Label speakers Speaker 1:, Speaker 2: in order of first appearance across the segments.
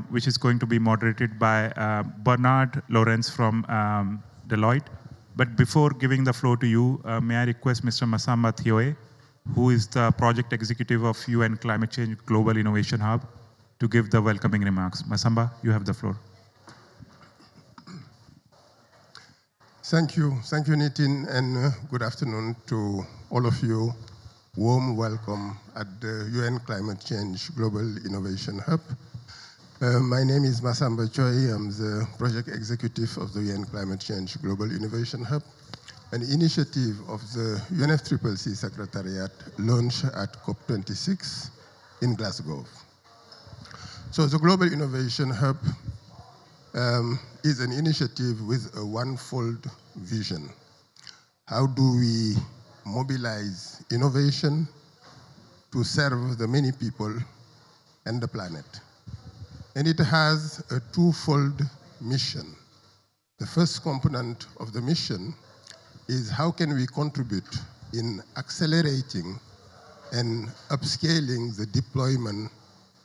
Speaker 1: which is going to be moderated by Bernard Lawrence from Deloitte. But before giving the floor to you, may I request Mr. Masamba Thioe, who is the project executive of UN Climate Change Global Innovation Hub, to give the welcoming remarks. Masamba, you have the floor.
Speaker 2: Thank you, Nitin, and good afternoon to all of you. Warm welcome at the UN Climate Change Global Innovation Hub. My name is Masamba Choi. I'm the project executive of the UN Climate Change Global Innovation Hub, an initiative of the UNFCCC Secretariat launched at COP26 in Glasgow. So the Global Innovation Hub is an initiative with a one-fold vision. How do we mobilize innovation to serve the many people and the planet? And it has a twofold mission. The first component of the mission is how can we contribute in accelerating and upscaling the deployment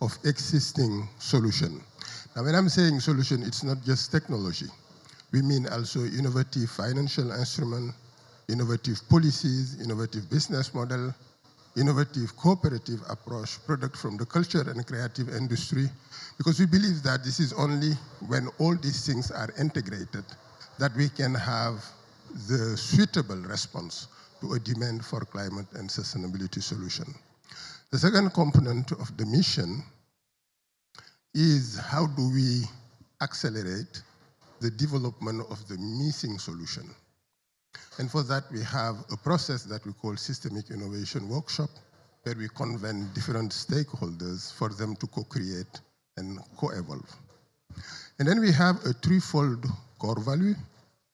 Speaker 2: of existing solutions. Now, when I'm saying solution, it's not just technology. We mean also innovative financial instrument, innovative policies, innovative business model, innovative cooperative approach, product from the culture and creative industry, because we believe that this is only when all these things are integrated that we can have the suitable response to a demand for climate and sustainability solution. The second component of the mission is how do we accelerate the development of the missing solution. And for that, we have a process that we call Systemic Innovation Workshop, where we convene different stakeholders for them to co-create and co-evolve. And then we have a threefold core value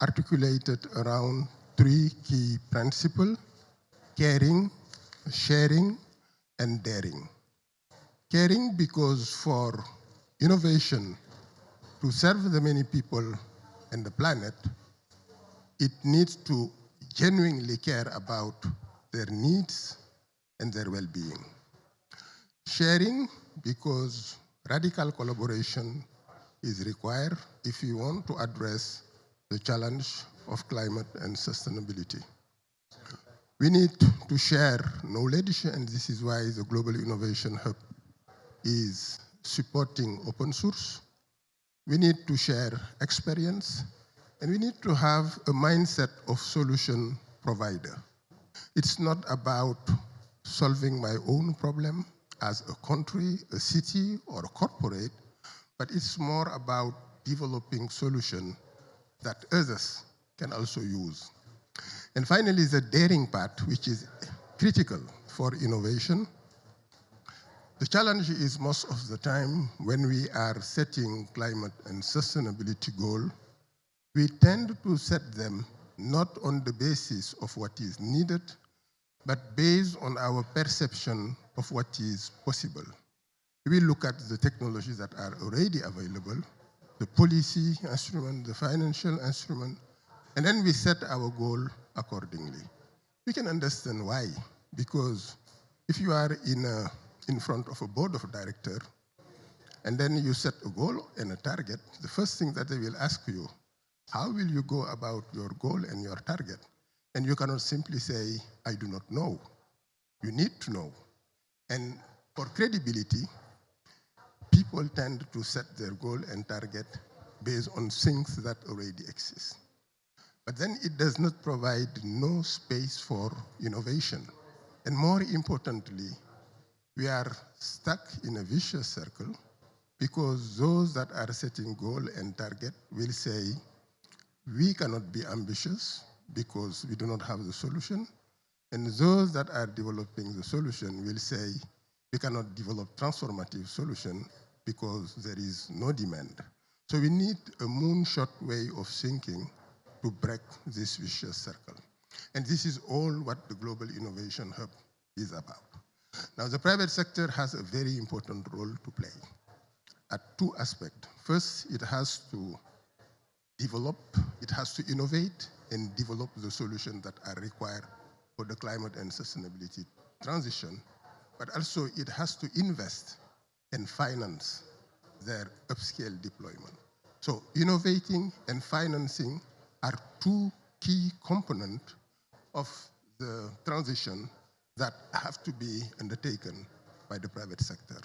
Speaker 2: articulated around three key principles: caring, sharing, and daring. Caring because for innovation to serve the many people and the planet, it needs to genuinely care about their needs and their well-being. Sharing because radical collaboration is required if you want to address the challenge of climate and sustainability. We need to share knowledge, and this is why the Global Innovation Hub is supporting open source. We need to share experience, and we need to have a mindset of solution provider. It's not about solving my own problem as a country, a city, or a corporate, but it's more about developing solutions that others can also use. And finally, the daring part, which is critical for innovation. The challenge is most of the time when we are setting climate and sustainability goals, we tend to set them not on the basis of what is needed, but based on our perception of what is possible. We look at the technologies that are already available, the policy instrument, the financial instrument, and then we set our goal accordingly. We can understand why, because if you are in front of a board of directors, and then you set a goal and a target, the first thing that they will ask you, how will you go about your goal and your target? And you cannot simply say, I do not know. You need to know. And for credibility, people tend to set their goal and target based on things that already exist. But then it does not provide no space for innovation. And more importantly, we are stuck in a vicious circle because those that are setting goal and target will say, we cannot be ambitious because we do not have the solution. And those that are developing the solution will say, we cannot develop transformative solution because there is no demand. So we need a moonshot way of thinking to break this vicious circle. And this is all what the Global Innovation Hub is about. Now, the private sector has a very important role to play at two aspects. First, it has to develop, it has to innovate and develop the solutions that are required for the climate and sustainability transition, but also it has to invest and finance their upscale deployment. So innovating and financing are two key components of the transition that have to be undertaken by the private sector.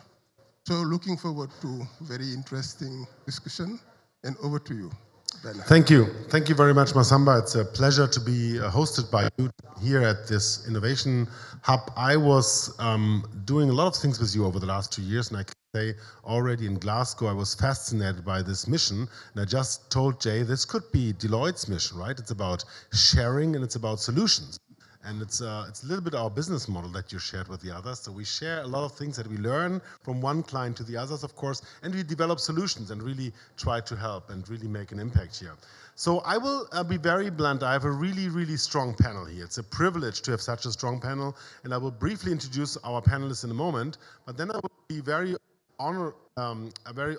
Speaker 2: So looking forward to very interesting discussion, and over to you, Ben.
Speaker 3: Thank you. Thank you very much, Masamba. It's a pleasure to be hosted by you here at this Innovation Hub. I was doing a lot of things with you over the last 2 years, and I can say already in Glasgow, I was fascinated by this mission. And I just told Jay, this could be Deloitte's mission, right? It's about sharing and it's about solutions. And it's a little bit our business model that you shared with the others. So we share a lot of things that we learn from one client to the others, of course, and we develop solutions and really try to help and really make an impact here. So I will be very blunt. I have a really, really strong panel here. It's a privilege to have such a strong panel, and I will briefly introduce our panelists in a moment, but then I will be very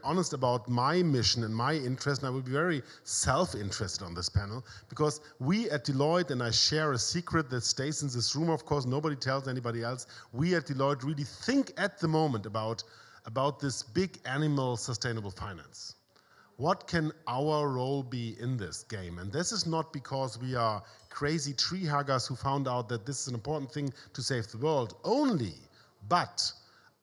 Speaker 3: honest about my mission and my interest, and I will be very self-interested on this panel, because we at Deloitte, and I share a secret that stays in this room, of course, nobody tells anybody else, we at Deloitte really think at the moment about this big animal sustainable finance. What can our role be in this game? And this is not because we are crazy tree huggers who found out that this is an important thing to save the world only, but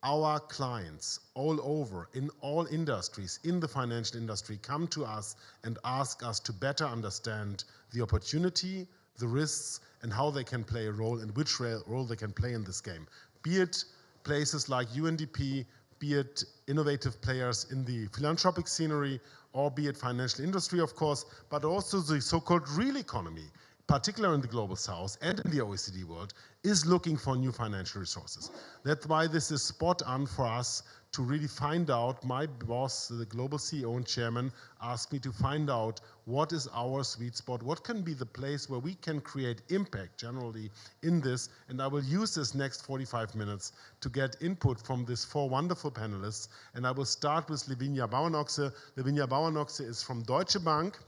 Speaker 3: our clients all over, in all industries, in the financial industry, come to us and ask us to better understand the opportunity, the risks, and how they can play a role and which role they can play in this game. Be it places like UNDP, be it innovative players in the philanthropic scenery, or be it financial industry, of course, but also the so-called real economy, particularly in the global south and in the OECD world, is looking for new financial resources. That's why this is spot on for us to really find out. My boss, the global CEO and chairman, asked me to find out what is our sweet spot, what can be the place where we can create impact generally in this, and I will use this next 45 minutes to get input from these four wonderful panelists, and I will start with Lavinia Bauernochse. Lavinia Bauernochse is from Deutsche Bank.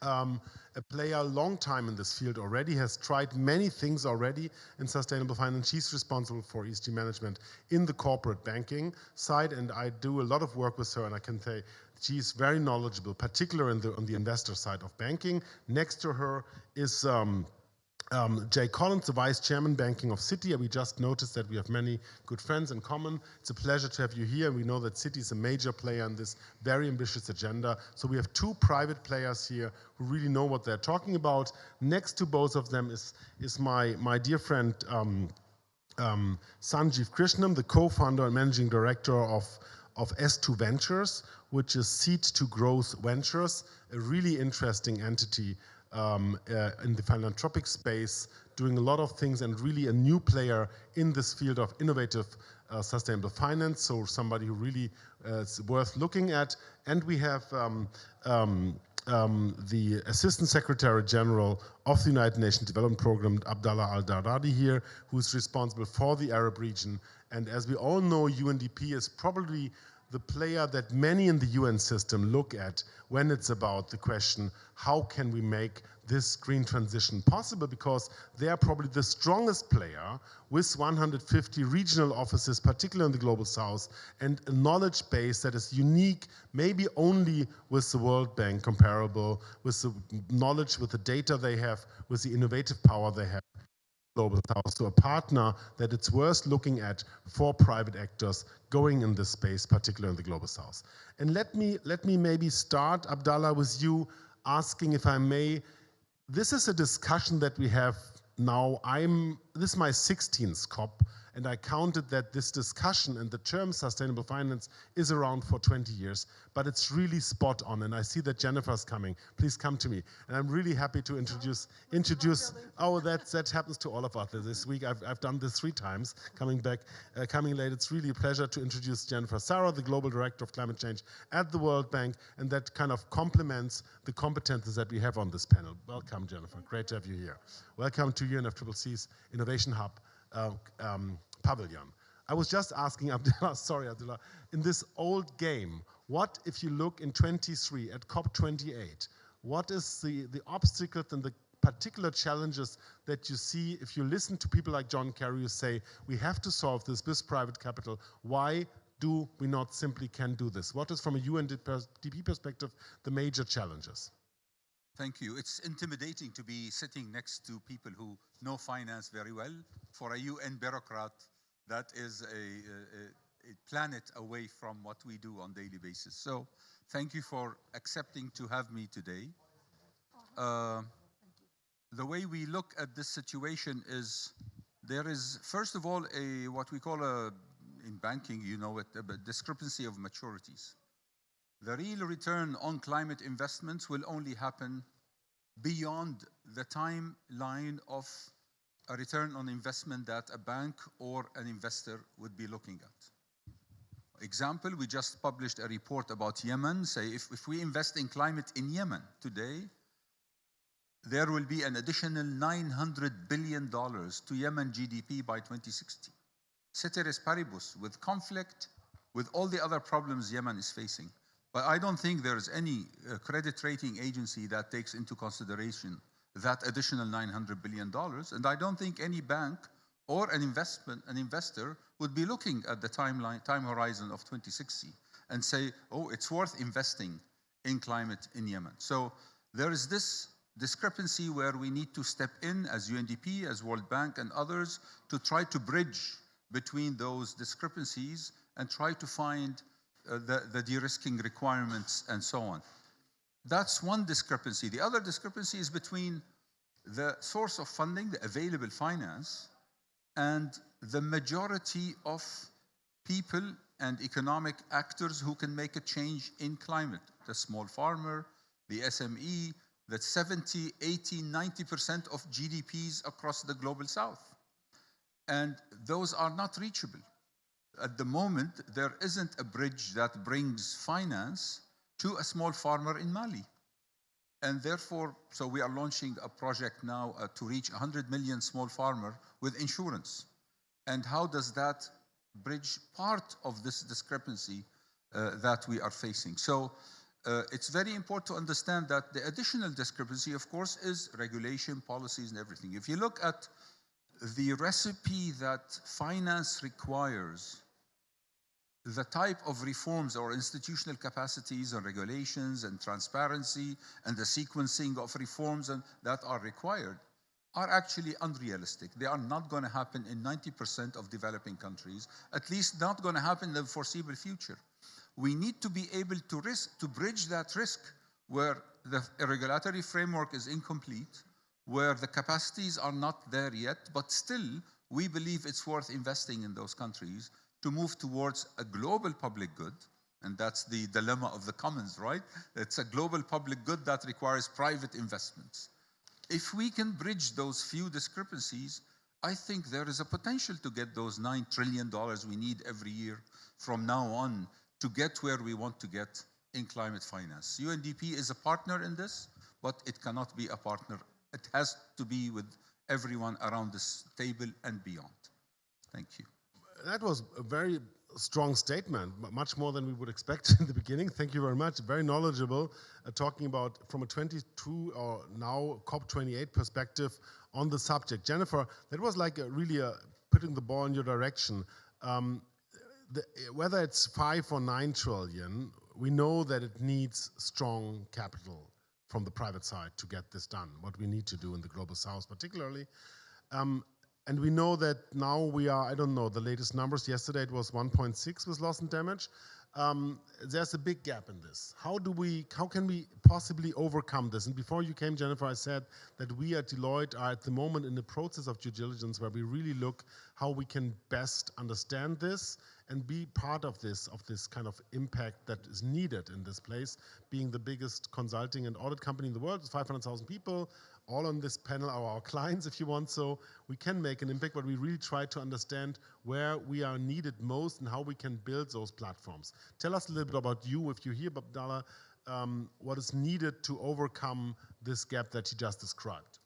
Speaker 3: A player long time in this field already, has tried many things already in sustainable finance. She's responsible for ESG management in the corporate banking side, and I do a lot of work with her, and I can say she's very knowledgeable, particularly on the investor side of banking. Next to her is Jay Collins, the Vice Chairman Banking of Citi. We just noticed that we have many good friends in common. It's a pleasure to have you here. We know that Citi is a major player in this very ambitious agenda. So we have two private players here who really know what they're talking about. Next to both of them is my dear friend Sanjeev Krishnam, the co-founder and managing director of S2 Ventures, which is Seed to Growth Ventures, a really interesting entity in the philanthropic space, doing a lot of things and really a new player in this field of innovative sustainable finance, so somebody who really is worth looking at. And we have the Assistant Secretary General of the United Nations Development Program, Abdallah Al-Daradi here, who's responsible for the Arab region. And as we all know, UNDP is probably the player that many in the UN system look at when it's about the question, how can we make this green transition possible? Because they are probably the strongest player with 150 regional offices, particularly in the global south, and a knowledge base that is unique, maybe only with the World Bank comparable, with the knowledge, with the data they have, with the innovative power they have. Global South, so a partner that it's worth looking at for private actors going in this space, particularly in the Global South. And let me maybe start, Abdallah, with you asking, if I may, this is a discussion that we have now. This is my 16th COP, and I counted that this discussion and the term sustainable finance is around for 20 years, but it's really spot on, and I see that Jennifer's coming. Please come to me. And I'm really happy to introduce, oh, that happens to all of us this week. I've done this 3 times, coming late. It's really a pleasure to introduce Jennifer Sarah, the Global Director of Climate Change at the World Bank, and that kind of complements the competences that we have on this panel. Welcome, Jennifer. Great to have you here. Welcome to UNFCCC's Innovation Hub pavilion. I was just asking Abdullah, sorry Abdullah, in this old game, what if you look in 23 at COP28, what is the obstacles and the particular challenges that you see if you listen to people like John Kerry who say, we have to solve this with private capital? Why do we not simply can do this? What is, from a UNDP perspective, the major challenges?
Speaker 4: Thank you. It's intimidating to be sitting next to people who know finance very well. For a UN bureaucrat, that is a planet away from what we do on a daily basis. So thank you for accepting to have me today. The way we look at this situation is there is, first of all, what we call in banking, you know it, a discrepancy of maturities. The real return on climate investments will only happen beyond the timeline of a return on investment that a bank or an investor would be looking at. Example, we just published a report about Yemen. Say if we invest in climate in Yemen today, there will be an additional $900 billion to Yemen GDP by 2060. Ceteris paribus, with conflict, with all the other problems Yemen is facing. But I don't think there's any credit rating agency that takes into consideration that additional $900 billion. And I don't think any bank or an investor would be looking at the time horizon of 2060 and say, oh, it's worth investing in climate in Yemen. So there is this discrepancy where we need to step in as UNDP, as World Bank and others to try to bridge between those discrepancies and try to find the de-risking requirements and so on. That's one discrepancy. The other discrepancy is between the source of funding, the available finance, and the majority of people and economic actors who can make a change in climate. The small farmer, the SME, the 70, 80, 90% of GDPs across the global south. And those are not reachable. At the moment, there isn't a bridge that brings finance to a small farmer in Mali. And therefore, so we are launching a project now to reach 100 million small farmer with insurance. And how does that bridge part of this discrepancy that we are facing? So it's very important to understand that the additional discrepancy, of course, is regulation, policies, and everything. If you look at the recipe that finance requires, the type of reforms or institutional capacities and regulations and transparency and the sequencing of reforms that are required are actually unrealistic. They are not going to happen in 90% of developing countries, at least not going to happen in the foreseeable future. We need to be able to bridge that risk where the regulatory framework is incomplete, where the capacities are not there yet, but still we believe it's worth investing in those countries to move towards a global public good. And that's the dilemma of the commons, right? It's a global public good that requires private investments. If we can bridge those few discrepancies, I think there is a potential to get those $9 trillion we need every year from now on to get where we want to get in climate finance. UNDP is a partner in this, but it cannot be a partner. It has to be with everyone around this table and beyond. Thank you.
Speaker 3: That was a very strong statement, much more than we would expect in the beginning. Thank you very much. Very knowledgeable, talking about from a 22 or now COP28 perspective on the subject. Jennifer, that was like really putting the ball in your direction. Whether it's 5 or 9 trillion, we know that it needs strong capital from the private side to get this done, what we need to do in the Global South particularly. And we know that now we are, I don't know, the latest numbers, yesterday it was 1.6 with loss and damage. There's a big gap in this. How can we possibly overcome this? And before you came, Jennifer, I said that we at Deloitte are at the moment in the process of due diligence where we really look how we can best understand this and be part of this kind of impact that is needed in this place, being the biggest consulting and audit company in the world with 500,000 people. All on this panel are our clients, if you want, so we can make an impact, but we really try to understand where we are needed most and how we can build those platforms. Tell us a little bit about you, if you're here, Abdallah, what is needed to overcome this gap that you just described.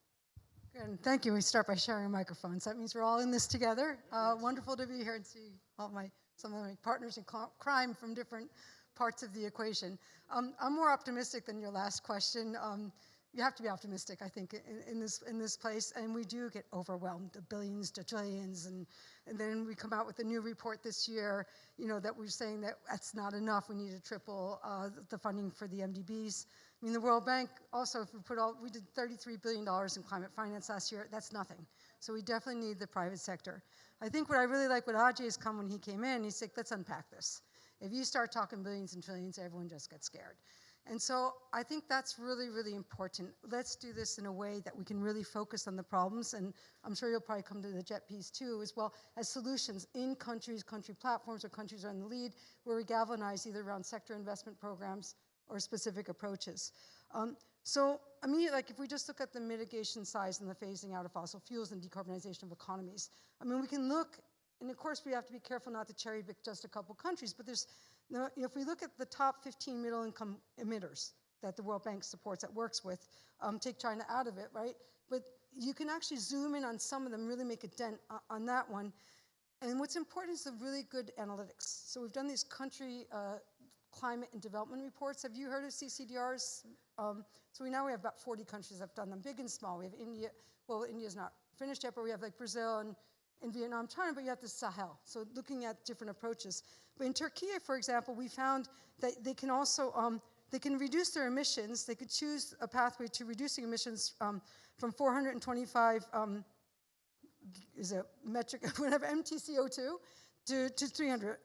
Speaker 5: Good. Thank you. We start by sharing microphones. That means we're all in this together. Wonderful to be here and see some of my partners in crime from different parts of the equation. I'm more optimistic than your last question. you have to be optimistic, I think, in this place, and we do get overwhelmed, the billions to trillions, and then we come out with a new report this year, that we're saying that that's not enough. We need to triple the funding for the MDBs. I mean, the World Bank also, if we did $33 billion in climate finance last year. That's nothing. So we definitely need the private sector. I think what I really like what Ajay has come when he came in, he's like, let's unpack this. If you start talking billions and trillions, everyone just gets scared. And so I think that's really, really important. Let's do this in a way that we can really focus on the problems, and I'm sure you'll probably come to the JET piece too, as well as solutions in countries, country platforms, or countries are in the lead, where we galvanize either around sector investment programs or specific approaches. So immediately, like if we just look at the mitigation size and the phasing out of fossil fuels and decarbonization of economies, I mean, we can look, and of course we have to be careful not to cherry pick just a couple countries, but there's, if we look at the top 15 middle income emitters that the World Bank supports, that works with, take China out of it, right? But you can actually zoom in on some of them, really make a dent on that one. And what's important is the really good analytics. So we've done these country climate and development reports. Have you heard of CCDRs? So we have about 40 countries that have done them, big and small. We have India, well, India's not finished yet, but we have like Brazil and Vietnam, China, but you have the Sahel. So looking at different approaches. But in Turkey, for example, we found that they can also, they can reduce their emissions. They could choose a pathway to reducing emissions from 425, is it metric, whatever, MTCO2 to 300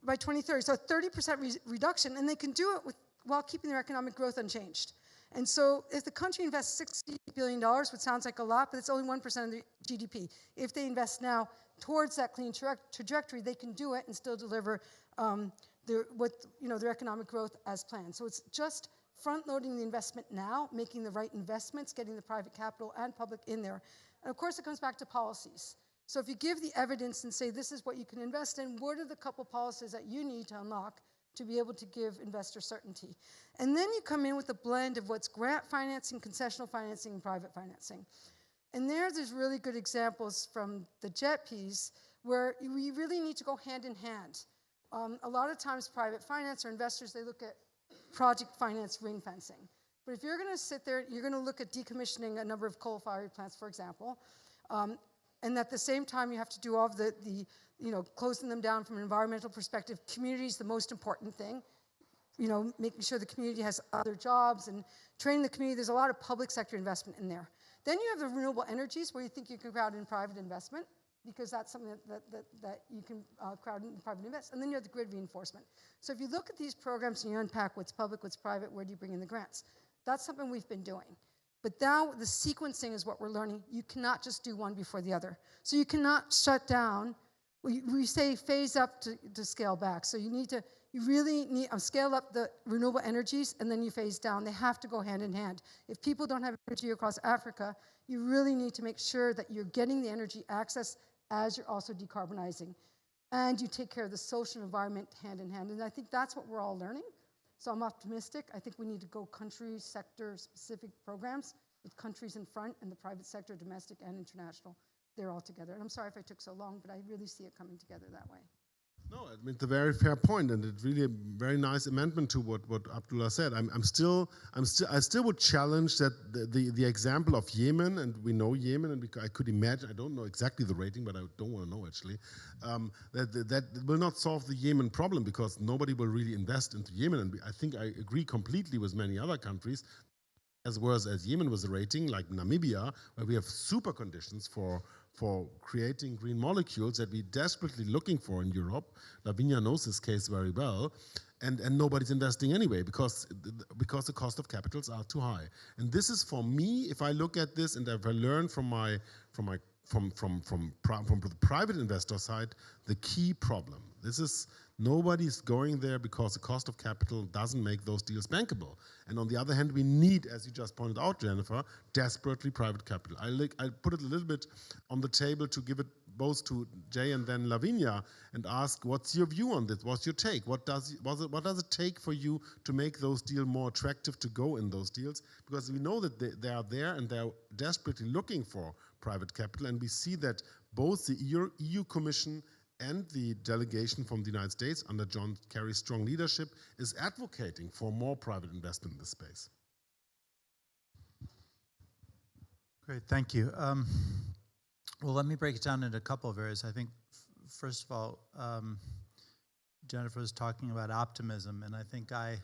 Speaker 5: by 2030. So 30% reduction, and they can do it while keeping their economic growth unchanged. And so if the country invests $60 billion, which sounds like a lot, but it's only 1% of the GDP. If they invest now towards that clean trajectory, they can do it and still deliver their economic growth as planned. So it's just front-loading the investment now, making the right investments, getting the private capital and public in there. And of course, it comes back to policies. So if you give the evidence and say, this is what you can invest in, what are the couple policies that you need to unlock to be able to give investor certainty? And then you come in with a blend of what's grant financing, concessional financing, and private financing. And there's really good examples from the JET piece where we really need to go hand in hand. A lot of times private finance or investors, they look at project finance ring fencing. But if you're going to sit there, you're going to look at decommissioning a number of coal-fired plants, for example, and at the same time, you have to do all of the closing them down from an environmental perspective. Community is the most important thing. Making sure the community has other jobs and training the community. There's a lot of public sector investment in there. Then you have the renewable energies where you think you can crowd in private investment because that's something that you can crowd in private invest. And then you have the grid reinforcement. So if you look at these programs and you unpack what's public, what's private, where do you bring in the grants? That's something we've been doing. But now the sequencing is what we're learning. You cannot just do one before the other. So you cannot shut down. We say phase up to scale back. So you really need to scale up the renewable energies and then you phase down. They have to go hand in hand. If people don't have energy across Africa, you really need to make sure that you're getting the energy access as you're also decarbonizing. And you take care of the social environment hand in hand. And I think that's what we're all learning. So I'm optimistic. I think we need to go country, sector, specific programs with countries in front and the private sector, domestic and international. They're all together. And I'm sorry if I took so long, but I really see it coming together that way.
Speaker 3: No, I mean, it's a very fair point, and it's really a very nice amendment to what Abdullah said. I still would challenge that the example of Yemen, and we know Yemen, and I could imagine, I don't know exactly the rating, but I don't want to know actually, that will not solve the Yemen problem because nobody will really invest into Yemen, and I think I agree completely with many other countries, as well as Yemen was a rating, like Namibia, where we have super conditions for creating green molecules that we're desperately looking for in Europe. Lavinia knows this case very well, and nobody's investing anyway because the cost of capitals are too high. And this is, for me, if I look at this and if I learn from the private investor side, the key problem. This is nobody's going there because the cost of capital doesn't make those deals bankable. And on the other hand, we need, as you just pointed out, Jennifer, desperately private capital. I put it a little bit on the table to give it both to Jay and then Lavinia and ask, what's your view on this? What's your take? What does it take for you to make those deals more attractive to go in those deals? Because we know that they are there and they're desperately looking for private capital, and we see that both the EU Commission and the delegation from the United States under John Kerry's strong leadership is advocating for more private investment in this space.
Speaker 6: Great, thank you. Well, let me break it down into a couple of areas. I think, first of all, Jennifer was talking about optimism, and I think I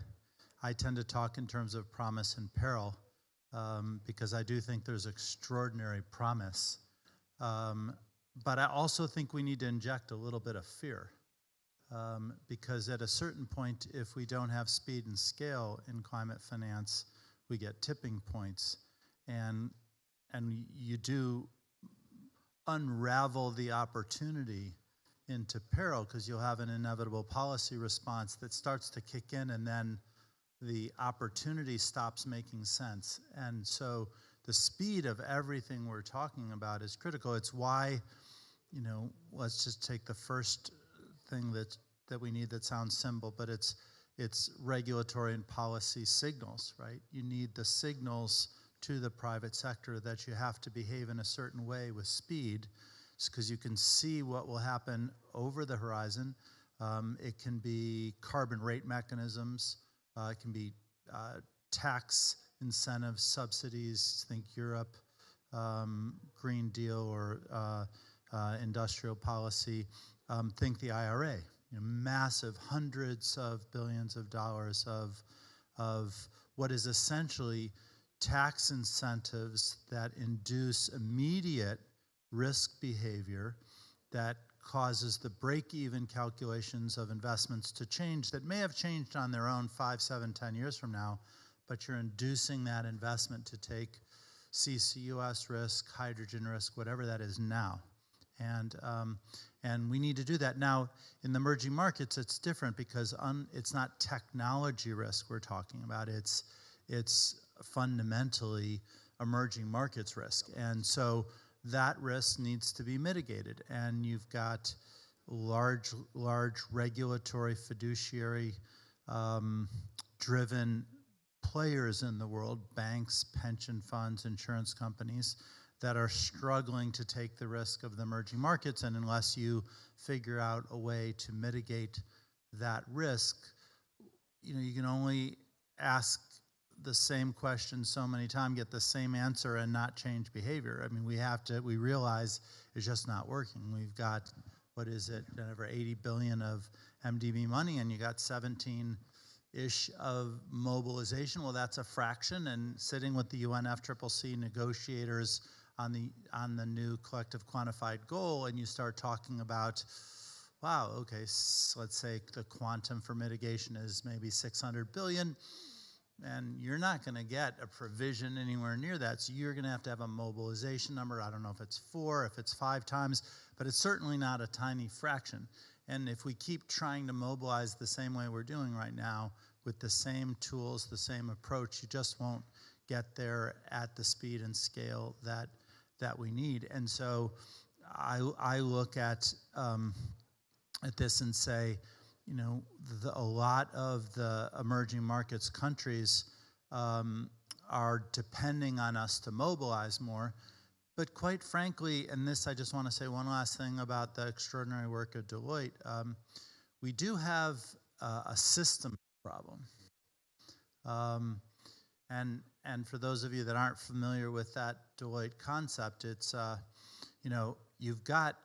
Speaker 6: tend to talk in terms of promise and peril, because I do think there's extraordinary promise. But I also think we need to inject a little bit of fear, because at a certain point, if we don't have speed and scale in climate finance, we get tipping points, and you do unravel the opportunity into peril, because you'll have an inevitable policy response that starts to kick in, and then the opportunity stops making sense. And so the speed of everything we're talking about is critical. It's why, let's just take the first thing that we need that sounds simple, but it's regulatory and policy signals, right? You need the signals to the private sector that you have to behave in a certain way with speed, because you can see what will happen over the horizon. It can be carbon rate mechanisms. It can be tax incentives, subsidies, think Europe, Green Deal, or industrial policy. Think the IRA, massive hundreds of billions of dollars of what is essentially tax incentives that induce immediate risk behavior that causes the break-even calculations of investments to change that may have changed on their own 5, 7, 10 years from now, but you're inducing that investment to take CCUS risk, hydrogen risk, whatever that is now. And we need to do that. Now, in the emerging markets, it's different, because it's not technology risk we're talking about. It's fundamentally emerging markets risk. And so that risk needs to be mitigated. And you've got large regulatory, fiduciary driven players in the world, banks, pension funds, insurance companies, that are struggling to take the risk of the emerging markets. And unless you figure out a way to mitigate that risk, you can only ask the same question so many times, get the same answer, and not change behavior. I mean, we realize it's just not working. We've got, what is it, over 80 billion of MDB money, and you got 17-ish of mobilization. Well, that's a fraction, and sitting with the UNFCCC negotiators on the new collective quantified goal, and you start talking about, wow, okay, so let's say the quantum for mitigation is maybe 600 billion, and you're not going to get a provision anywhere near that. So you're going to have a mobilization number. I don't know if it's 4, if it's 5 times, but it's certainly not a tiny fraction. And if we keep trying to mobilize the same way we're doing right now, with the same tools, the same approach, you just won't get there at the speed and scale that we need. And so I look at this and say, a lot of the emerging markets countries are depending on us to mobilize more. But quite frankly, and this, I just want to say one last thing about the extraordinary work of Deloitte. We do have a system problem. And for those of you that aren't familiar with that Deloitte concept, it's, you've got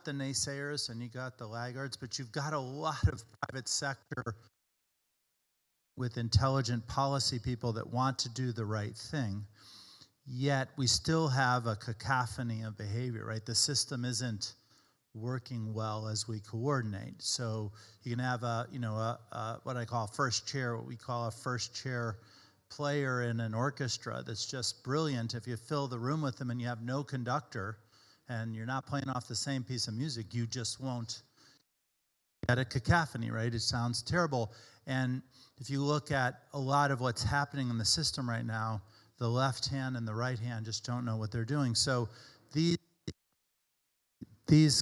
Speaker 6: the naysayers and you got the laggards, but you've got a lot of private sector with intelligent policy people that want to do the right thing. Yet we still have a cacophony of behavior, right? The system isn't working well as we coordinate. So you can have what I call first chair, what we call a first chair player in an orchestra that's just brilliant. If you fill the room with them and you have no conductor and you're not playing off the same piece of music, you just won't get a cacophony, right? It sounds terrible. And if you look at a lot of what's happening in the system right now, the left hand and the right hand just don't know what they're doing. So these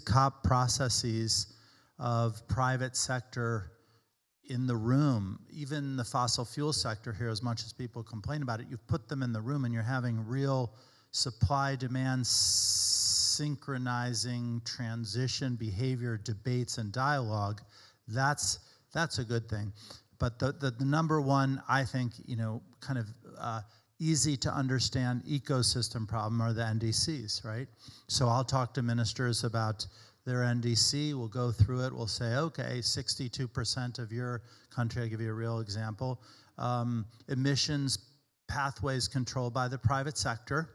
Speaker 6: COP processes of private sector in the room, even the fossil fuel sector here, as much as people complain about it, you've put them in the room and you're having real supply-demand synchronizing transition behavior debates and dialogue. That's a good thing. But the number one, I think, kind of easy to understand ecosystem problem are the NDCs, right? So I'll talk to ministers about their NDC, we'll go through it, we'll say, okay, 62% of your country, I'll give you a real example, emissions pathways controlled by the private sector,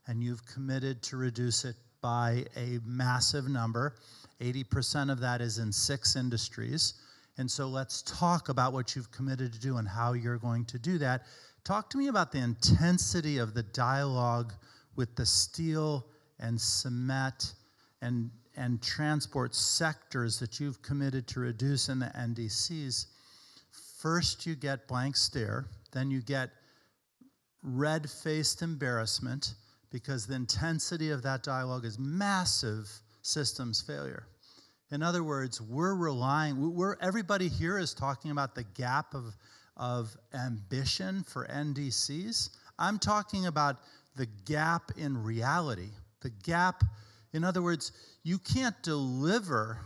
Speaker 6: and you've committed to reduce it by a massive number. 80% of that is in 6 industries. And so let's talk about what you've committed to do and how you're going to do that. Talk to me about the intensity of the dialogue with the steel and cement and transport sectors that you've committed to reduce in the NDCs. First you get blank stare, then you get red-faced embarrassment because the intensity of that dialogue is massive systems failure. In other words, everybody here is talking about the gap of ambition for NDCs. I'm talking about the gap in reality. The gap, in other words, you can't deliver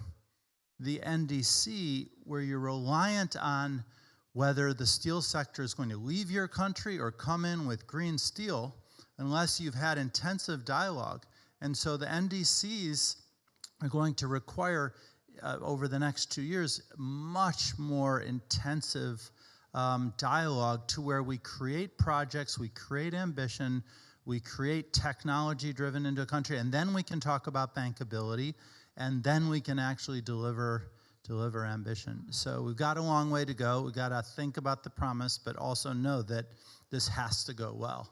Speaker 6: the NDC where you're reliant on whether the steel sector is going to leave your country or come in with green steel unless you've had intensive dialogue. And so the NDCs are going to require, over the next 2 years, much more intensive dialogue to where we create projects, we create ambition, we create technology driven into a country, and then we can talk about bankability, and then we can actually deliver ambition. So we've got a long way to go. We've got to think about the promise, but also know that this has to go well.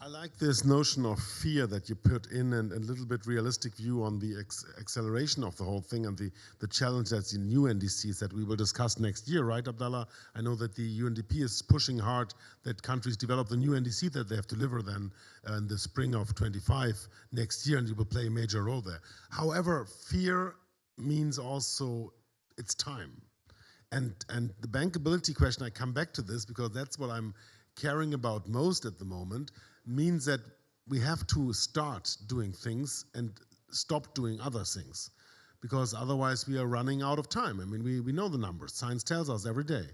Speaker 3: I like this notion of fear that you put in and a little bit realistic view on the acceleration of the whole thing and the challenge that's in new NDCs that we will discuss next year, right, Abdallah? I know that the UNDP is pushing hard that countries develop the new NDC that they have to deliver then in the spring of 25 next year, and you will play a major role there. However, fear means also it's time. And the bankability question, I come back to this because that's what I'm caring about most at the moment, means that we have to start doing things and stop doing other things, because otherwise we are running out of time. I mean, we know the numbers. Science tells us every day.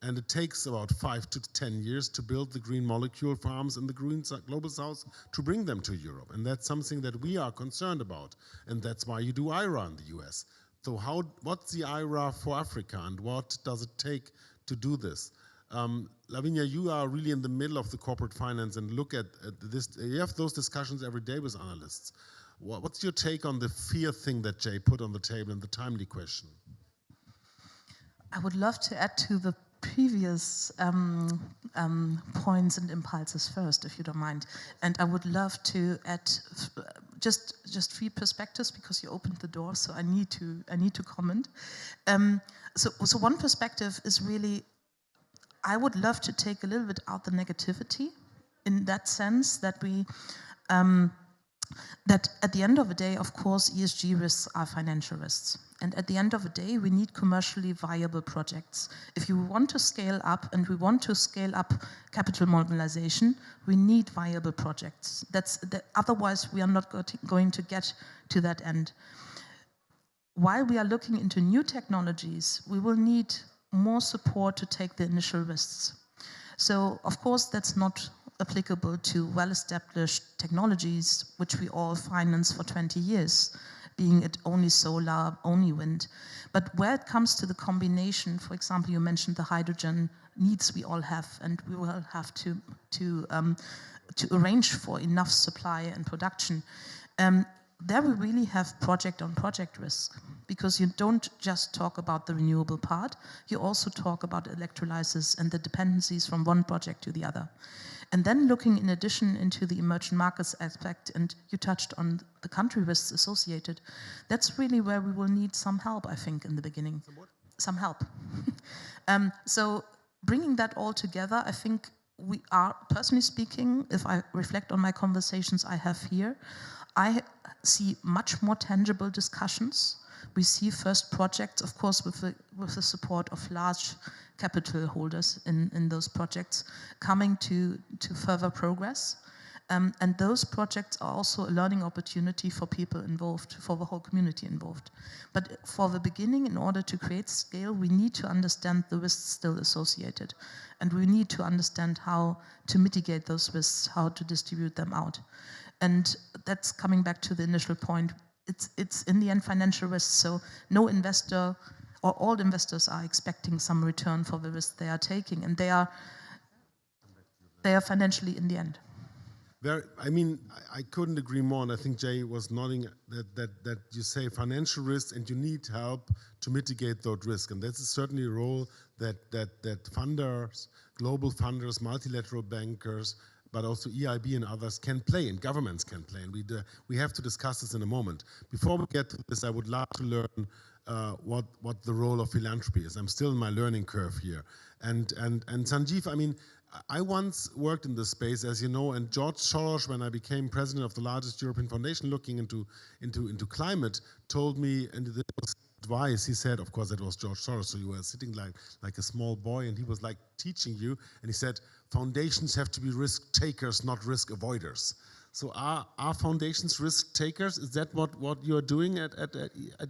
Speaker 3: And it takes about 5 to 10 years to build the green molecule farms in the global south to bring them to Europe. And that's something that we are concerned about. And that's why you do IRA in the US. So what's the IRA for Africa, and what does it take to do this? Lavinia, you are really in the middle of the corporate finance and look at this. You have those discussions every day with analysts. What's your take on the fear thing that Jay put on the table and the timely question?
Speaker 7: I would love to add to the previous points and impulses first, if you don't mind. And I would love to add just 3 perspectives, because you opened the door, so I need to comment. So one perspective is really, I would love to take a little bit out the negativity, in that sense that we that at the end of the day, of course, ESG risks are financial risks. And at the end of the day, we need commercially viable projects. If you want to scale up, and we want to scale up capital mobilization, we need viable projects. Otherwise, we are not going to get to that end. While we are looking into new technologies, we will need more support to take the initial risks. So, of course, that's not applicable to well-established technologies, which we all finance for 20 years, being it only solar, only wind. But where it comes to the combination, for example, you mentioned the hydrogen needs we all have, and we will have to arrange for enough supply and production. There we really have project-on-project risk, because you don't just talk about the renewable part, you also talk about electrolysis and the dependencies from one project to the other. And then looking in addition into the emerging markets aspect, and you touched on the country risks associated, that's really where we will need some help, I think, in the beginning. Some help. So bringing that all together, I think we are, personally speaking, if I reflect on my conversations I have here, I see much more tangible discussions. We see first projects, of course, with the support of large capital holders in those projects, coming to further progress. And those projects are also a learning opportunity for people involved, for the whole community involved. But for the beginning, in order to create scale, we need to understand the risks still associated. And we need to understand how to mitigate those risks, how to distribute them out. And that's coming back to the initial point. It's in the end financial risk, so no investor or all investors are expecting some return for the risk they are taking, and they are financially in the end.
Speaker 3: I mean, I couldn't agree more, and I think Jay was nodding that you say financial risks and you need help to mitigate those risks, and that's certainly a role that funders, global funders, multilateral bankers, but also EIB and others can play, and governments can play, and we have to discuss this in a moment. Before we get to this, I would love to learn what the role of philanthropy is. I'm still in my learning curve here, and Sanjeev, I mean, I once worked in this space, as you know, and George Soros, when I became president of the largest European foundation looking into climate, told me, and this was advice, he said, of course, that was George Soros, so you were sitting like a small boy, and he was like teaching you, and he said, foundations have to be risk takers, not risk avoiders. So are foundations risk takers? Is that what you're doing at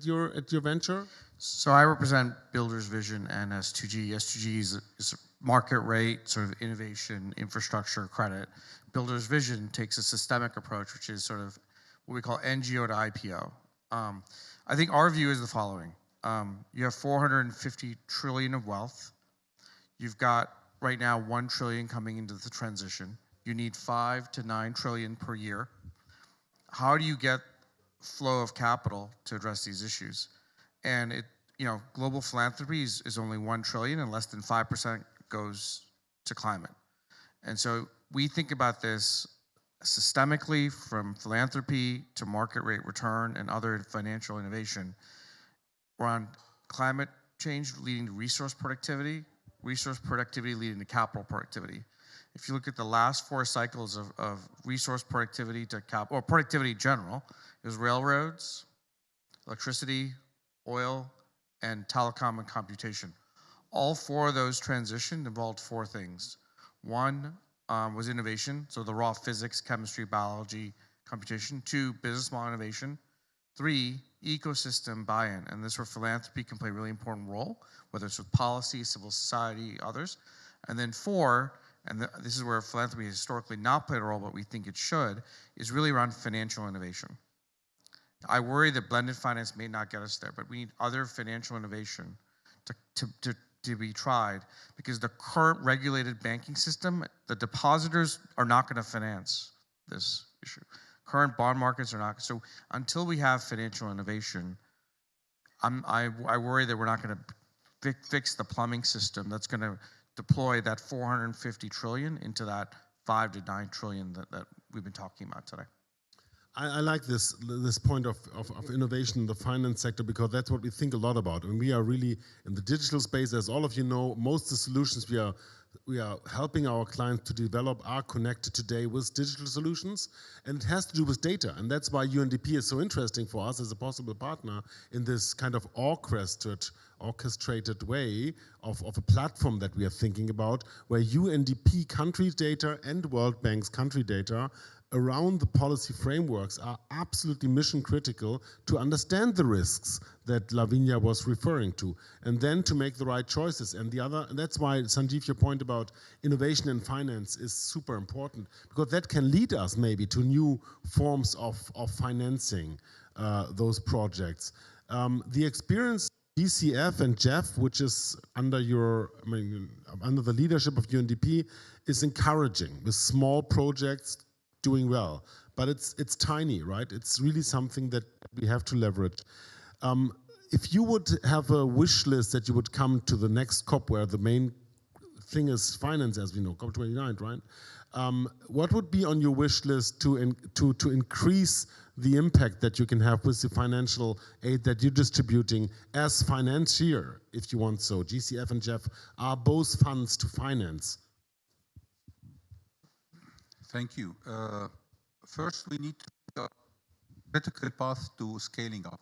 Speaker 3: your venture?
Speaker 8: So I represent Builder's Vision and S2G. S2G is market rate, sort of innovation, infrastructure, credit. Builder's Vision takes a systemic approach, which is sort of what we call NGO to IPO. I think our view is the following. You have 450 trillion of wealth. You've got right now 1 trillion coming into the transition. You need 5 to 9 trillion per year. How do you get flow of capital to address these issues? And global philanthropy is only 1 trillion, and less than 5% goes to climate. And so we think about this systemically, from philanthropy to market rate return and other financial innovation, around climate change leading to resource productivity leading to capital productivity. If you look at the last 4 cycles of resource productivity to capital, or productivity in general, it was railroads, electricity, oil, and telecom and computation. All 4 of those transitions involved 4 things. 1 was innovation, so the raw physics, chemistry, biology, computation. 2, business model innovation. 3, ecosystem buy-in, and this is where philanthropy can play a really important role, whether it's with policy, civil society, others. And then 4, and this is where philanthropy has historically not played a role, but we think it should, is really around financial innovation. I worry that blended finance may not get us there, but we need other financial innovation to be tried, because the current regulated banking system, the depositors are not going to finance this issue. Current bond markets are not. So until we have financial innovation, I worry that we're not going to fix the plumbing system that's going to deploy that 450 trillion into that 5 to 9 trillion that we've been talking about today.
Speaker 3: I like this point of innovation in the finance sector, because that's what we think a lot about. And we are really in the digital space, as all of you know. Most of the solutions we are helping our clients to develop are connected today with digital solutions, and it has to do with data. And that's why UNDP is so interesting for us as a possible partner in this kind of orchestrated way of a platform that we are thinking about, where UNDP country data and World Bank's country data around the policy frameworks are absolutely mission critical to understand the risks that Lavinia was referring to, and then to make the right choices. And that's why, Sanjeev, your point about innovation in finance is super important, because that can lead us maybe to new forms of financing those projects. The experience DCF and Jeff, which is under the leadership of UNDP, is encouraging, with small projects doing well, but it's tiny, right? It's really something that we have to leverage. If you would have a wish list that you would come to the next COP, where the main thing is finance, as we know, COP29, right? What would be on your wish list to increase the impact that you can have with the financial aid that you're distributing as financier, if you want so? GCF and Jeff are both funds to finance.
Speaker 4: Thank you. First, we need to take a critical path to scaling up.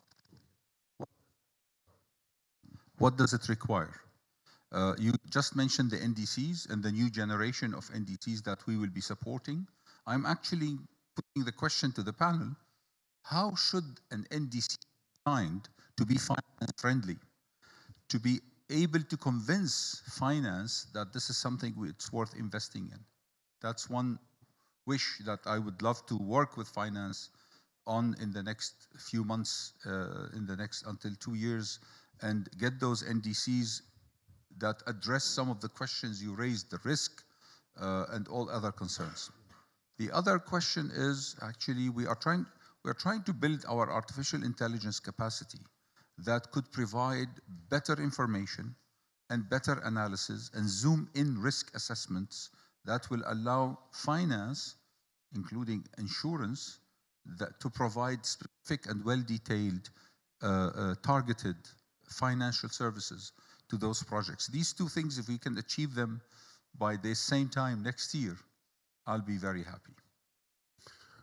Speaker 4: What does it require? You just mentioned the NDCs and the new generation of NDCs that we will be supporting. I'm actually putting the question to the panel, how should an NDC be designed to be finance friendly, to be able to convince finance that this is something it's worth investing in? That's one wish that I would love to work with finance on in the next few months, until 2 years, and get those NDCs that address some of the questions you raised, the risk and all other concerns. The other question is actually we are trying to build our artificial intelligence capacity that could provide better information and better analysis and zoom in risk assessments that will allow finance, including insurance, to provide specific and well-detailed, targeted financial services to those projects. These two things, if we can achieve them by the same time next year, I'll be very happy.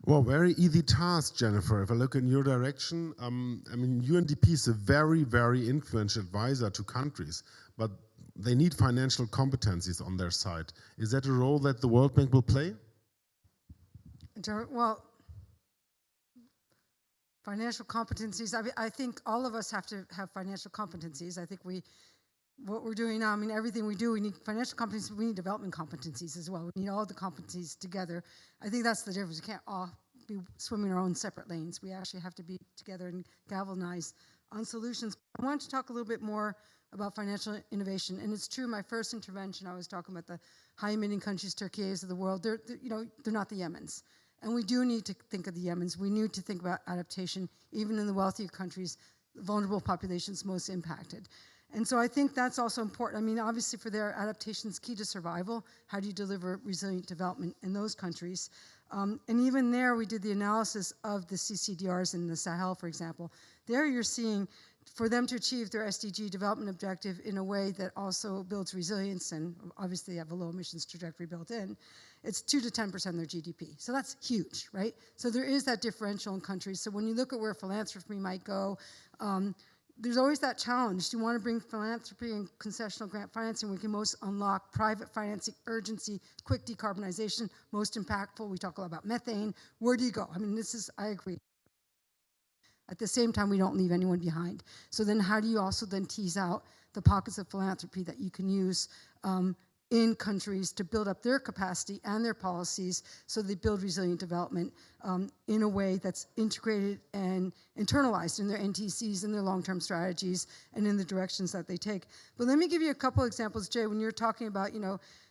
Speaker 3: Well, very easy task, Jennifer. If I look in your direction, I mean, UNDP is a very, very influential advisor to countries, but they need financial competencies on their side. Is that a role that the World Bank will play?
Speaker 5: Well, financial competencies, I think all of us have to have financial competencies. I think what we're doing now, I mean, everything we do, we need financial competencies, we need development competencies as well. We need all the competencies together. I think that's the difference. We can't all be swimming our own separate lanes. We actually have to be together and galvanize on solutions. I wanted to talk a little bit more about financial innovation. And it's true, my first intervention, I was talking about the high-emitting countries, Turkeys of the world. They're not the Yemens. And we do need to think of the Yemens. We need to think about adaptation, even in the wealthier countries, vulnerable populations most impacted. And so I think that's also important. I mean, obviously for their adaptation is key to survival. How do you deliver resilient development in those countries? And even there, we did the analysis of the CCDRs in the Sahel, for example. There you're seeing, for them to achieve their SDG development objective in a way that also builds resilience and obviously have a low emissions trajectory built in, it's 2 to 10% of their GDP. So that's huge, right? So there is that differential in countries. So when you look at where philanthropy might go, there's always that challenge. Do you want to bring philanthropy and concessional grant financing? We can most unlock private financing, urgency, quick decarbonization, most impactful. We talk a lot about methane. Where do you go? I mean, I agree. At the same time, we don't leave anyone behind. So then how do you also then tease out the pockets of philanthropy that you can use in countries to build up their capacity and their policies so they build resilient development in a way that's integrated and internalized in their NTCs, in their long-term strategies, and in the directions that they take. But let me give you a couple examples, Jay, when you're talking about,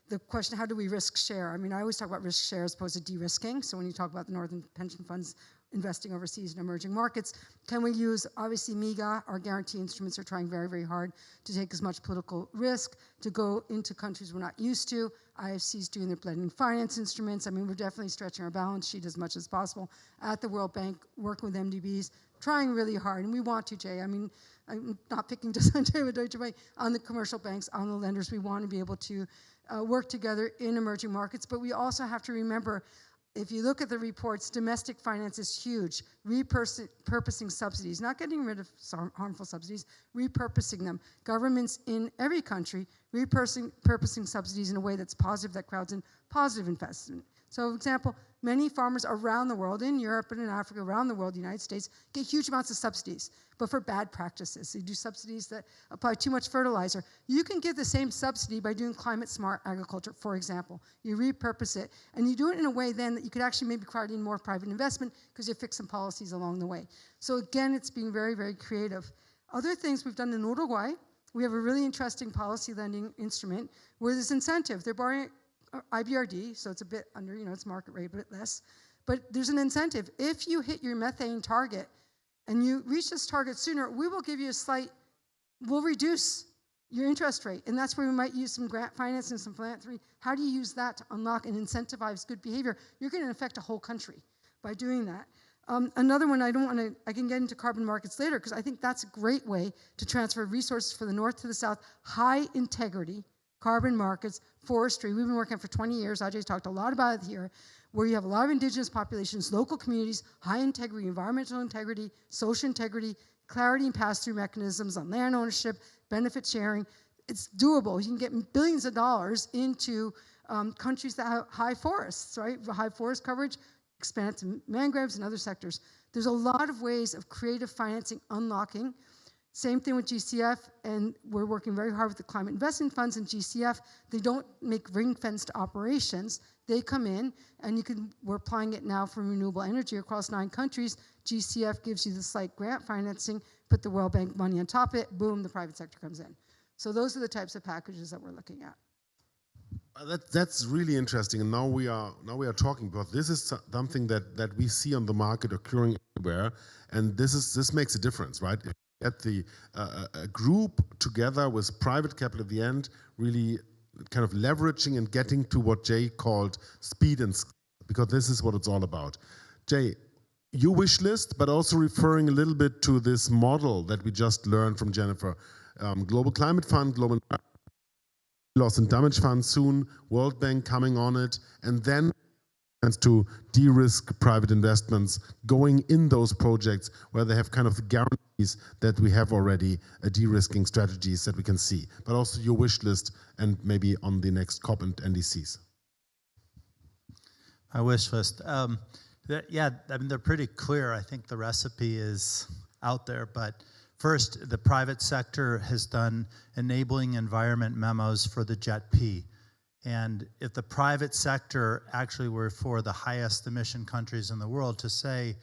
Speaker 5: the question, how do we risk share? I mean, I always talk about risk share as opposed to de-risking. So when you talk about the Northern Pension Funds investing overseas in emerging markets, can we use, obviously MIGA, our guarantee instruments are trying very, very hard to take as much political risk, to go into countries we're not used to. IFC's doing their blending finance instruments. I mean, we're definitely stretching our balance sheet as much as possible at the World Bank, working with MDBs, trying really hard, and we want to, Jay. I mean, I'm not picking just on Deutsche Bank, on the commercial banks, on the lenders. We want to be able to work together in emerging markets, but we also have to remember, if you look at the reports, domestic finance is huge. Repurposing subsidies, not getting rid of harmful subsidies, repurposing them. Governments in every country repurposing subsidies in a way that's positive, that crowds in positive investment. So, for example, many farmers around the world, in Europe and in Africa, around the world, the United States, get huge amounts of subsidies, but for bad practices. They do subsidies that apply too much fertilizer. You can give the same subsidy by doing climate-smart agriculture, for example. You repurpose it, and you do it in a way then that you could actually maybe crowd in more private investment because you fix some policies along the way. So again, it's being very, very creative. Other things we've done in Uruguay, we have a really interesting policy lending instrument where there's incentive. They're borrowing IBRD, so it's a bit under, it's market rate, but less. But there's an incentive. If you hit your methane target and you reach this target sooner, we will give you we'll reduce your interest rate. And that's where we might use some grant finance and some philanthropy. How do you use that to unlock and incentivize good behavior? You're going to affect a whole country by doing that. Another one, I can get into carbon markets later because I think that's a great way to transfer resources from the north to the south, high integrity carbon markets, forestry. We've been working for 20 years. Ajay's talked a lot about it here, where you have a lot of indigenous populations, local communities, high integrity, environmental integrity, social integrity, clarity and pass-through mechanisms on land ownership, benefit sharing. it's doable. You can get billions of dollars into countries that have high forests, right? High forest coverage, expand it to mangroves and other sectors. There's a lot of ways of creative financing unlocking. Same thing with GCF, and we're working very hard with the climate investment funds and GCF. They don't make ring-fenced operations. They come in, and we're applying it now for renewable energy across 9 countries. GCF gives you the slight grant financing, put the World Bank money on top of it, boom, the private sector comes in. So those are the types of packages that we're looking at.
Speaker 3: That's really interesting, and now we are talking about this is something that we see on the market occurring everywhere, and this makes a difference, right? If you get the a group together with private capital at the end, really kind of leveraging and getting to what Jay called speed and scale, because this is what it's all about. Jay, your wish list, but also referring a little bit to this model that we just learned from Jennifer, Global Climate Fund, Global Loss and Damage Fund soon, World Bank coming on it, and then to de-risk private investments going in those projects where they have kind of the guarantees that we have already de-risking strategies that we can see, but also your wish list and maybe on the next COP and NDCs.
Speaker 6: My wish list. Yeah, I mean, they're pretty clear. I think the recipe is out there, but first, the private sector has done enabling environment memos for the JET-P. And if the private sector actually were for the highest emission countries in the world to say,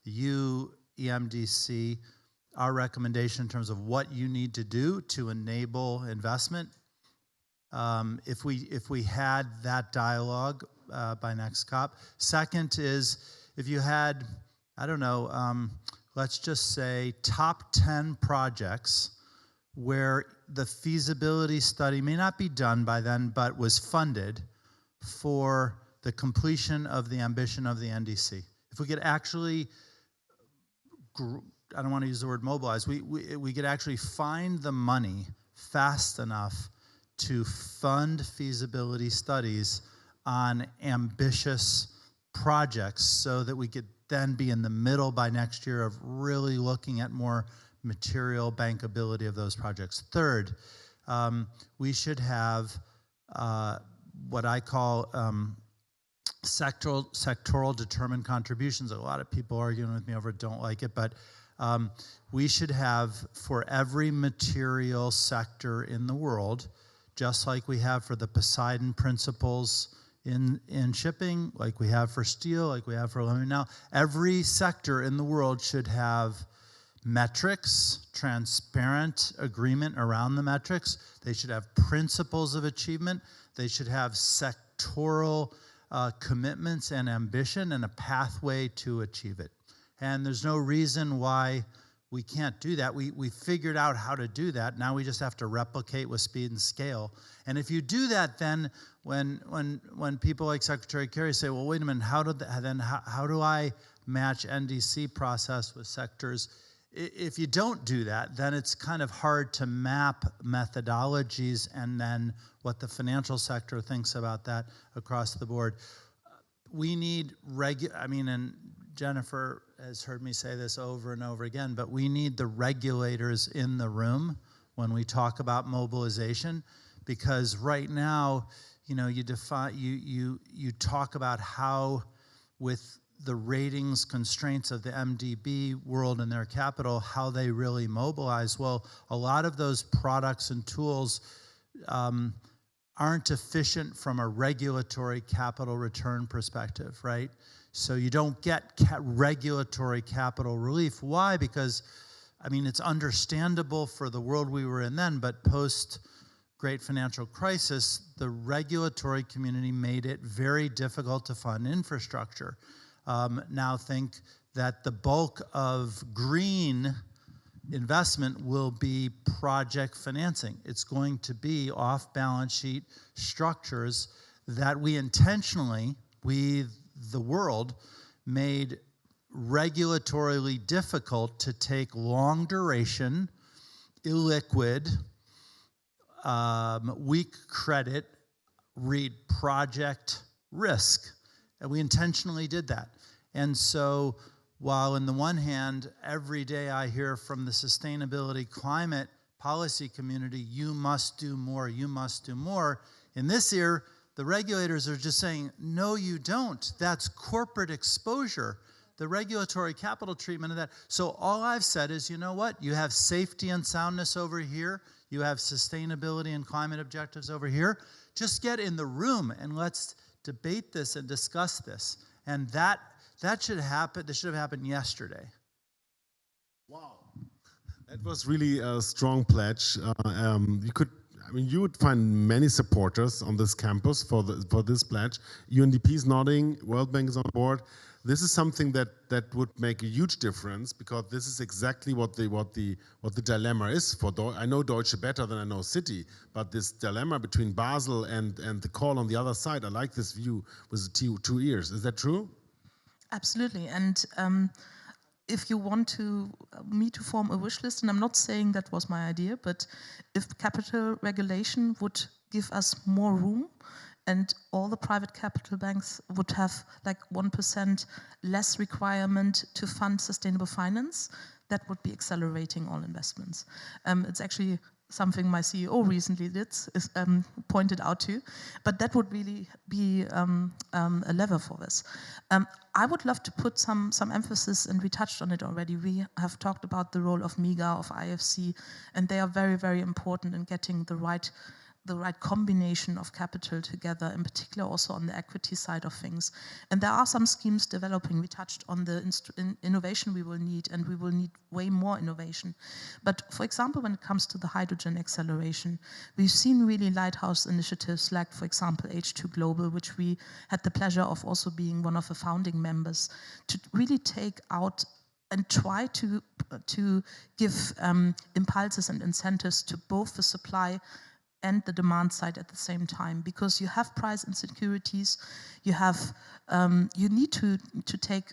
Speaker 6: you, EMDC, our recommendation in terms of what you need to do to enable investment, if we had that dialogue by next COP. Second is, if you had, I don't know, let's just say top 10 projects where the feasibility study may not be done by then, but was funded for the completion of the ambition of the NDC. If we could actually, I don't want to use the word mobilize, we could actually find the money fast enough to fund feasibility studies on ambitious projects so that we could then be in the middle by next year of really looking at more material bankability of those projects. Third, we should have what I call sectoral determined contributions. A lot of people arguing with me over it, don't like it, but we should have for every material sector in the world, just like we have for the Poseidon principles in shipping, like we have for steel, like we have for aluminum now, every sector in the world should have metrics, transparent agreement around the metrics. They should have principles of achievement. They should have sectoral commitments and ambition and a pathway to achieve it. And there's no reason why we can't do that. We figured out how to do that. Now we just have to replicate with speed and scale. And if you do that, then when people like Secretary Kerry say, well, wait a minute, how do I match NDC process with sectors? If you don't do that, then it's kind of hard to map methodologies and then what the financial sector thinks about that across the board. We need and Jennifer has heard me say this over and over again, but we need the regulators in the room when we talk about mobilization, because right now, you talk about how with the ratings constraints of the MDB world and their capital, how they really mobilize. Well, a lot of those products and tools aren't efficient from a regulatory capital return perspective, right? So you don't get regulatory capital relief. Why? Because, it's understandable for the world we were in then, but post great financial crisis, the regulatory community made it very difficult to fund infrastructure. Now think that the bulk of green investment will be project financing. It's going to be off-balance sheet structures that we intentionally, the world, made regulatorily difficult to take long duration, illiquid, weak credit, read project risk. And we intentionally did that. And so while on the one hand, every day I hear from the sustainability climate policy community, you must do more, you must do more. In this year, the regulators are just saying, no, you don't. That's corporate exposure, the regulatory capital treatment of that. So all I've said is, you know what? You have safety and soundness over here. You have sustainability and climate objectives over here. Just get in the room and let's debate this and discuss this. And that should happen. This should have happened yesterday.
Speaker 3: Wow, that was really a strong pledge. You would find many supporters on this campus for this pledge. UNDP is nodding. World Bank is on board. This is something that would make a huge difference, because this is exactly what the dilemma is for I know Deutsche better than I know City, but this dilemma between Basel and the call on the other side, I like this view with the two ears. Is that true?
Speaker 7: Absolutely. And if you want me to form a wish list, and I'm not saying that was my idea, but if capital regulation would give us more room, and all the private capital banks would have like 1% less requirement to fund sustainable finance, that would be accelerating all investments. It's actually something my CEO recently pointed out to, but that would really be a lever for this. I would love to put some emphasis, and we touched on it already. We have talked about the role of MIGA, of IFC, and they are very, very important in getting the right combination of capital together, in particular also on the equity side of things. And there are some schemes developing. We touched on the innovation we will need, and we will need way more innovation. But for example, when it comes to the hydrogen acceleration, we've seen really lighthouse initiatives like, for example, H2 Global, which we had the pleasure of also being one of the founding members, to really take out and try to give impulses and incentives to both the supply and the demand side at the same time, because you have price insecurities, you need to take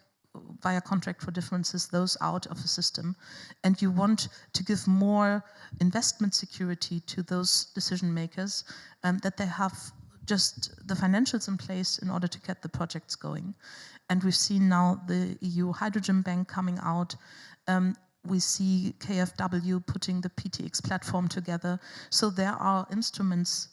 Speaker 7: via contract for differences those out of the system, and you want to give more investment security to those decision makers, that they have just the financials in place in order to get the projects going. And we've seen now the EU Hydrogen Bank coming out. We see KfW putting the PTX platform together. So there are instruments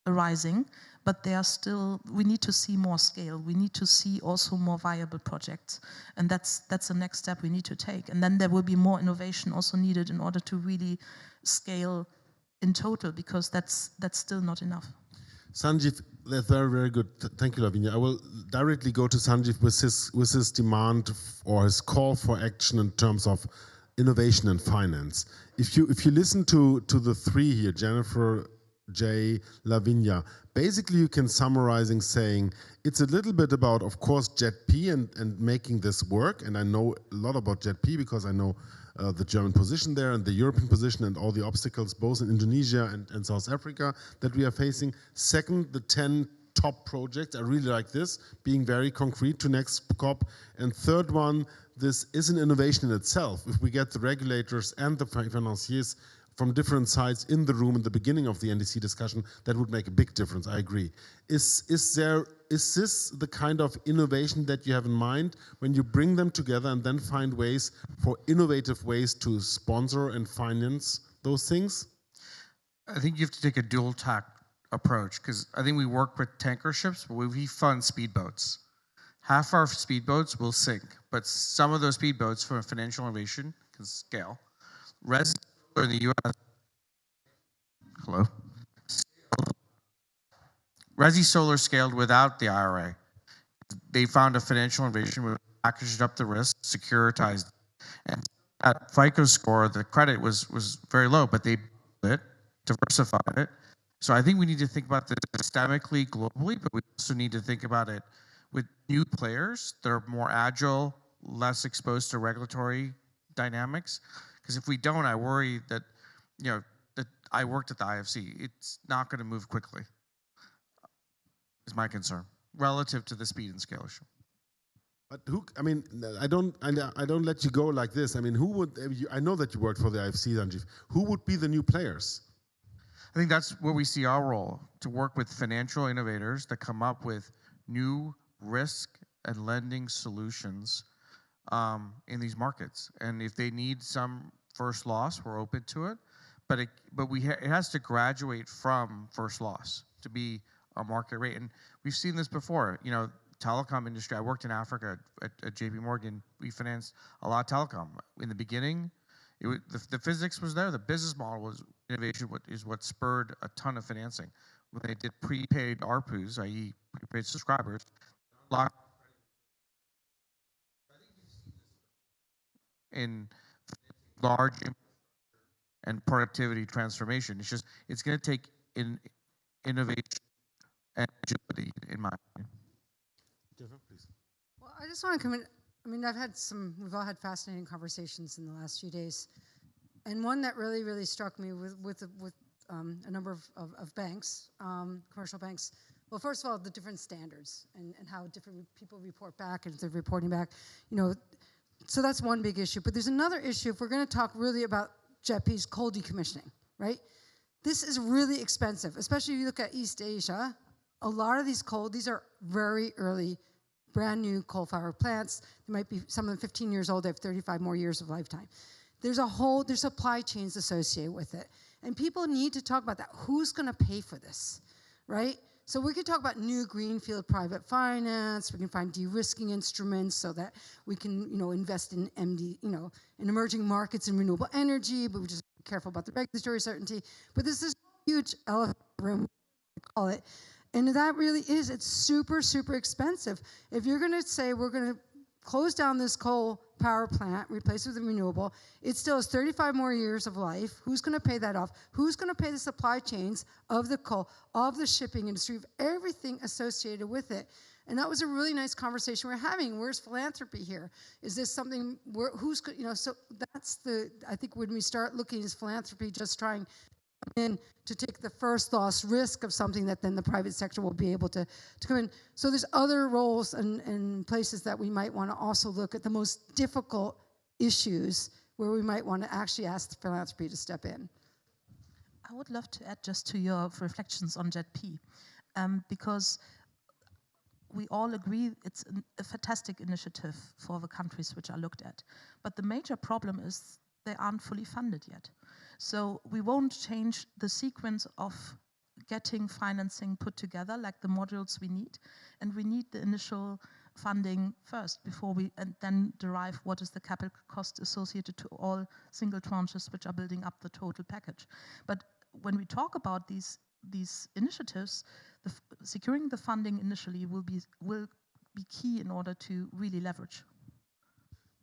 Speaker 7: arising, but they are still, we need to see more scale. We need to see also more viable projects. And that's the next step we need to take. And then there will be more innovation also needed in order to really scale in total, because that's still not enough.
Speaker 3: Sanjeev, that's very, very good. Thank you, Lavinia. I will directly go to Sanjeev with his demand or his call for action in terms of innovation and finance. If you listen to the three here, Jennifer, Jay, Lavinia, basically you can summarizing saying it's a little bit about, of course, JET-P and making this work. And I know a lot about JET-P because I know the German position there and the European position and all the obstacles both in Indonesia and South Africa that we are facing. Second, the 10 top projects. I really like this, being very concrete to next COP. And third one, this is an innovation in itself. If we get the regulators and the financiers from different sides in the room in the beginning of the NDC discussion, that would make a big difference, I agree. Is this the kind of innovation that you have in mind when you bring them together and then find ways for innovative ways to sponsor and finance those things?
Speaker 8: I think you have to take a dual tack approach, because I think we work with tanker ships, but we fund speedboats. Half our speedboats will sink, but some of those speedboats from a financial innovation can scale. Resi Solar in the U.S. Hello. Resi Solar scaled without the IRA. They found a financial innovation, packaged up the risk, securitized, and at FICO score, the credit was very low, but they built it, diversified it. So I think we need to think about this systemically, globally, but we also need to think about it with new players that are more agile, less exposed to regulatory dynamics. Because if we don't, I worry that, that I worked at the IFC. It's not going to move quickly, is my concern, relative to the speed and scale issue.
Speaker 3: But I don't let you go like this. I mean, who would, I know that you worked for the IFC, Sanjeev. Who would be the new players?
Speaker 8: I think that's where we see our role, to work with financial innovators that come up with new risk and lending solutions in these markets. And if they need some first loss, we're open to it. but it has to graduate from first loss to be a market rate. And we've seen this before. You know, telecom industry. I worked in Africa at JP Morgan. We financed a lot of telecom. In the beginning, the physics was there. The business model was innovation. Is what spurred a ton of financing. When they did prepaid ARPUs, i.e., prepaid subscribers, in large and productivity transformation. It's going to take innovation and agility, in my opinion.
Speaker 3: Jennifer, please.
Speaker 5: Well, I just want to come in. I mean, we've all had fascinating conversations in the last few days. And one that really, really struck me with a number of banks, commercial banks. Well, first of all, the different standards and how different people report back and if they're reporting back, you know. So that's one big issue. But there's another issue if we're going to talk really about JETP's coal decommissioning, right? This is really expensive, especially if you look at East Asia. A lot of these are very early, brand new coal-fired plants. They might be some of them 15 years old. They have 35 more years of lifetime. There's supply chains associated with it. And people need to talk about that. Who's going to pay for this, right? So we could talk about new greenfield private finance. We can find de-risking instruments so that we can, invest in in emerging markets and renewable energy, but we just be careful about the regulatory certainty. But this is a huge elephant in the room, I call it. And that really is, it's super, super expensive. If you're going to say we're going to close down this coal power plant, replace it with a renewable, it still has 35 more years of life. Who's going to pay that off? Who's going to pay the supply chains of the coal, of the shipping industry, of everything associated with it? And that was a really nice conversation we're having. Where's philanthropy here? Is this something, so that's I think when we start looking at philanthropy, just trying in to take the first loss risk of something that then the private sector will be able to come in. So there's other roles and places that we might want to also look at the most difficult issues where we might want to actually ask philanthropy to step in.
Speaker 7: I would love to add just to your reflections on JETP, because we all agree it's a fantastic initiative for the countries which are looked at. But the major problem is they aren't fully funded yet. So we won't change the sequence of getting financing put together like the modules we need. And we need the initial funding first and then derive what is the capital cost associated to all single tranches which are building up the total package. But when we talk about these initiatives, securing the funding initially will be key in order to really leverage.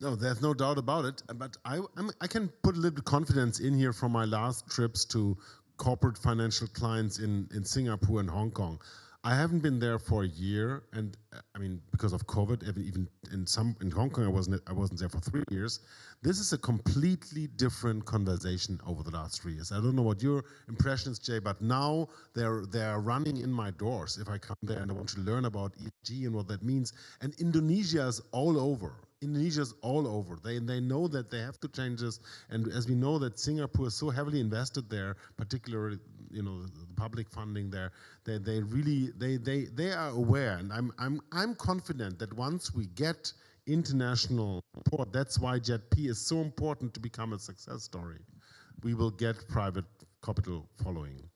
Speaker 3: No, there's no doubt about it. But I can put a little bit of confidence in here from my last trips to corporate financial clients in Singapore and Hong Kong. I haven't been there for a year, and I mean because of COVID. Even in Hong Kong, I wasn't there for 3 years. This is a completely different conversation over the last 3 years. I don't know what your impression is, Jay, but now they're running in my doors if I come there and I want to learn about ESG and what that means. And Indonesia is all over. They know that they have to change this, and as we know that Singapore is so heavily invested there, particularly the public funding there, they are aware, and I'm confident that once we get international support, that's why JETP is so important to become a success story. We will get private capital following.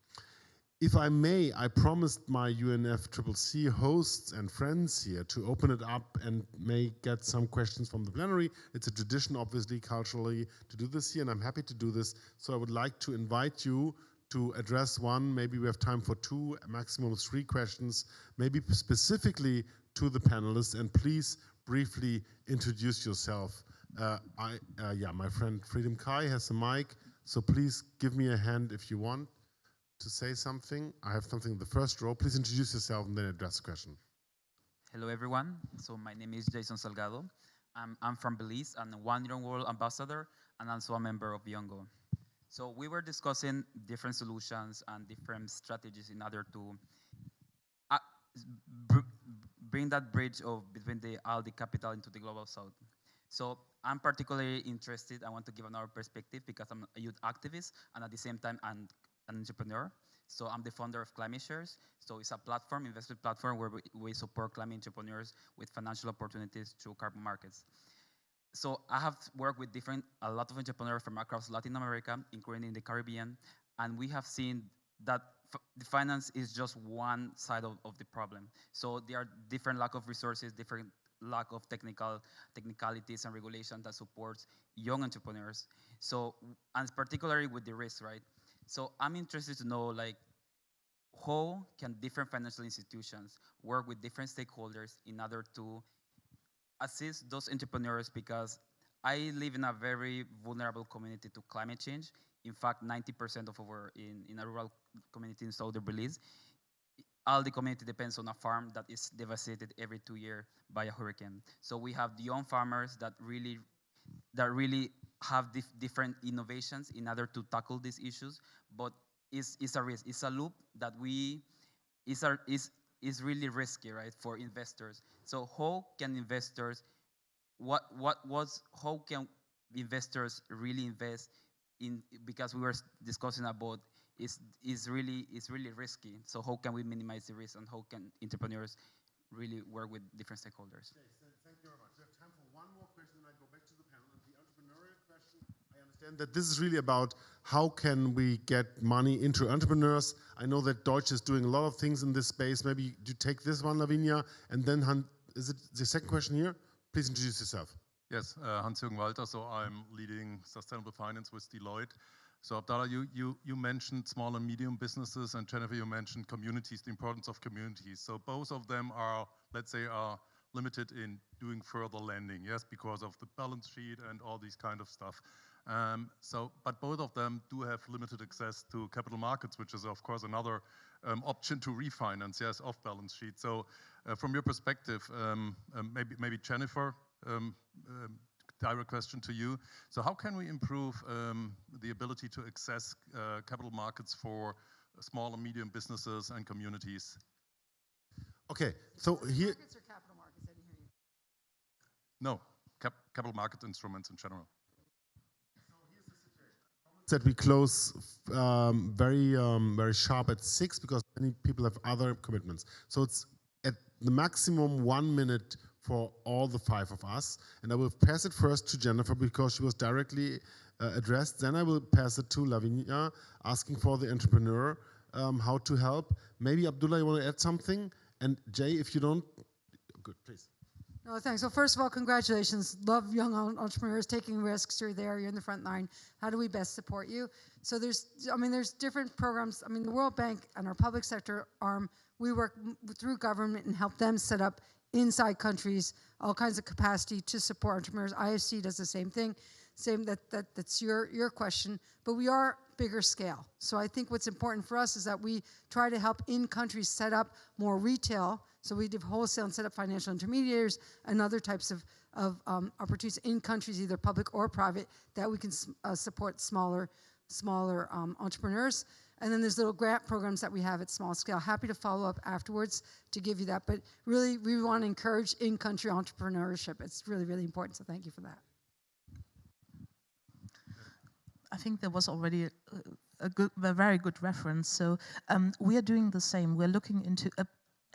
Speaker 3: If I may, I promised my UNFCCC hosts and friends here to open it up and may get some questions from the plenary. It's a tradition, obviously, culturally, to do this here, and I'm happy to do this. So I would like to invite you to address one. Maybe we have time for 2, maximum 3 questions, maybe specifically to the panelists. And please briefly introduce yourself. My friend Freedom Kai has the mic, so please give me a hand if you want to say something. I have something in the first row. Please introduce yourself and then address the question.
Speaker 9: Hello, everyone. So my name is Jason Salgado. I'm from Belize. I'm a One Young World ambassador and also a member of Yongo. So we were discussing different solutions and different strategies in order to bring that bridge between all the capital into the global south. So I'm particularly interested. I want to give another perspective because I'm a youth activist and at the same time an entrepreneur. So I'm the founder of Climate Shares. So it's a platform, investment platform, where we support climate entrepreneurs with financial opportunities through carbon markets. So I have worked with a lot of entrepreneurs from across Latin America, including in the Caribbean, and we have seen that the finance is just one side of the problem. So there are different lack of resources, different lack of technicalities and regulation that supports young entrepreneurs. So, and particularly with the risk, right? So I'm interested to know, like, how can different financial institutions work with different stakeholders in order to assist those entrepreneurs, because I live in a very vulnerable community to climate change. In fact, 90% of our, in a rural community in southern Belize, all the community depends on a farm that is devastated every 2 years by a hurricane. So we have the young farmers that really have different innovations in order to tackle these issues, but it's a risk. It's a loop that is really risky, right, for investors. So how can investors how can investors really invest in, because we were discussing about is really risky. So how can we minimize the risk, and how can entrepreneurs really work with different stakeholders?
Speaker 3: Okay, so thank you very much. We have time for one more question, and I go back to the panel. And the entrepreneurial question, I understand that this is really about how can we get money into entrepreneurs. I know that Deutsche is doing a lot of things in this space. Maybe you take this one, Lavinia, and then is it the second question here? Please introduce yourself.
Speaker 10: Yes, Hans-Jürgen Walter. So I'm leading sustainable finance with Deloitte. So Abdallah, you mentioned small and medium businesses, and Jennifer, you mentioned communities, the importance of communities. So both of them are, let's say, are limited in doing further lending, yes, because of the balance sheet and all these kind of stuff. But both of them do have limited access to capital markets, which is of course another option to refinance, yes, off balance sheet. So from your perspective, maybe Jennifer, direct question to you. So how can we improve the ability to access capital markets for small and medium businesses and communities?
Speaker 3: Okay, so here.
Speaker 5: Markets or capital markets? I didn't hear you.
Speaker 10: No, capital market instruments in general.
Speaker 3: That we close very sharp at 6 because many people have other commitments. So it's at the maximum 1 minute for all the 5 of us. And I will pass it first to Jennifer because she was directly addressed. Then I will pass it to Lavinia, asking for the entrepreneur how to help. Maybe Abdullah, you want to add something? And Jay, if you don't, good, please.
Speaker 5: No, thanks. So first of all, congratulations. Love young entrepreneurs taking risks. You're there. You're in the front line. How do we best support you? So there's different programs. I mean, the World Bank and our public sector arm, we work through government and help them set up inside countries all kinds of capacity to support entrepreneurs. IFC does the same thing. That's your question. But we are bigger scale. So I think what's important for us is that we try to help in countries set up more retail. So we do wholesale and set up financial intermediaries and other types of opportunities in countries, either public or private, that we can support smaller entrepreneurs. And then there's little grant programs that we have at small scale. Happy to follow up afterwards to give you that. But really, we want to encourage in-country entrepreneurship. It's really, really important. So thank you for that.
Speaker 7: I think there was already a very good reference. So we are doing the same. We're looking into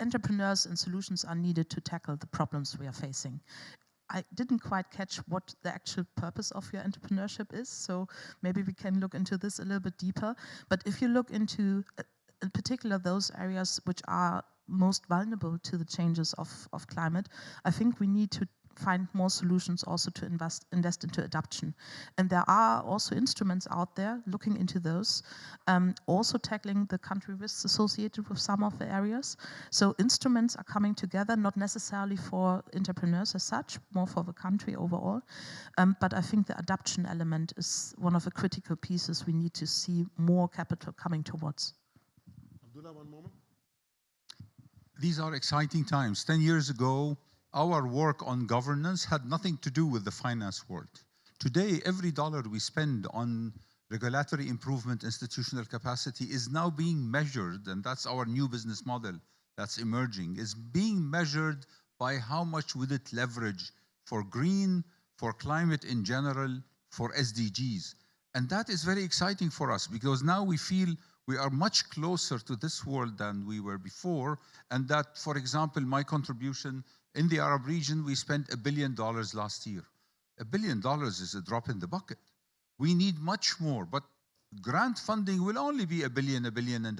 Speaker 7: entrepreneurs and solutions are needed to tackle the problems we are facing. I didn't quite catch what the actual purpose of your entrepreneurship is, so maybe we can look into this a little bit deeper. But if you look into, in particular, those areas which are most vulnerable to the changes of climate, I think we need to find more solutions also to invest into adoption. And there are also instruments out there looking into those, also tackling the country risks associated with some of the areas. So instruments are coming together, not necessarily for entrepreneurs as such, more for the country overall. But I think the adoption element is one of the critical pieces we need to see more capital coming towards.
Speaker 3: Abdullah, one moment.
Speaker 4: These are exciting times. 10 years ago, our work on governance had nothing to do with the finance world. Today, every dollar we spend on regulatory improvement, institutional capacity is now being measured, and that's our new business model that's emerging, is being measured by how much would it leverage for green, for climate in general, for SDGs. And that is very exciting for us because now we feel we are much closer to this world than we were before, and that, for example, my contribution in the Arab region, we spent $1 billion last year. $1 billion is a drop in the bucket. We need much more, but grant funding will only be $1 billion, $1.5 billion.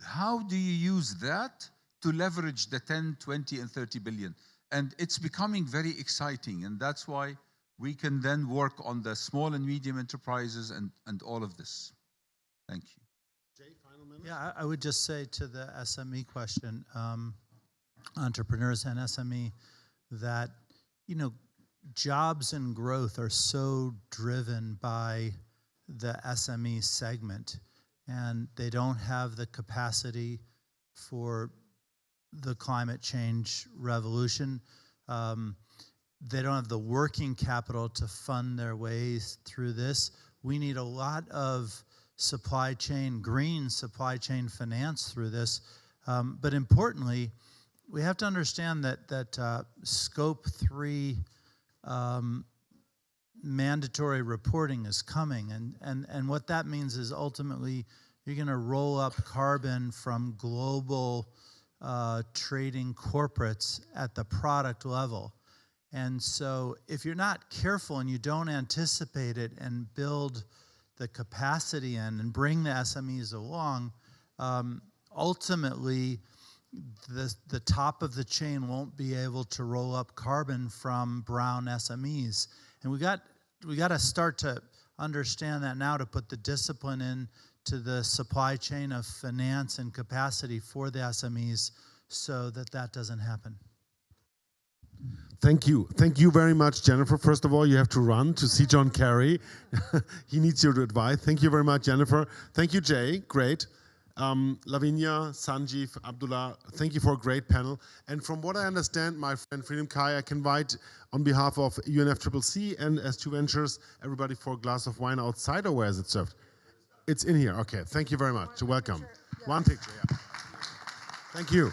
Speaker 4: How do you use that to leverage the 10, 20, and 30 billion? And it's becoming very exciting, and that's why we can then work on the small and medium enterprises and all of this. Thank you.
Speaker 3: Jay, final minute?
Speaker 6: Yeah, I would just say to the SME question, entrepreneurs and SME, that, you know, jobs and growth are so driven by the SME segment, and they don't have the capacity for the climate change revolution. They don't have the working capital to fund their ways through this. We need a lot of supply chain, green supply chain finance through this. But importantly, we have to understand that Scope 3 mandatory reporting is coming. And what that means is ultimately you're going to roll up carbon from global trading corporates at the product level. And so if you're not careful and you don't anticipate it and build the capacity in and bring the SMEs along, ultimately the top of the chain won't be able to roll up carbon from brown SMEs. And we got to start to understand that now, to put the discipline in to the supply chain of finance and capacity for the SMEs so that that doesn't happen.
Speaker 3: Thank you. Thank you very much, Jennifer. First of all, you have to run to see John Kerry. He needs your advice. Thank you very much, Jennifer. Thank you, Jay. Great. Lavinia, Sanjeev, Abdullah, thank you for a great panel. And from what I understand, my friend Freedom Kai, I can invite on behalf of UNFCCC and S2 Ventures, everybody for a glass of wine outside, or where is it served? It's in here. Okay. Thank you very much. You're welcome. One picture, yeah. Thank you.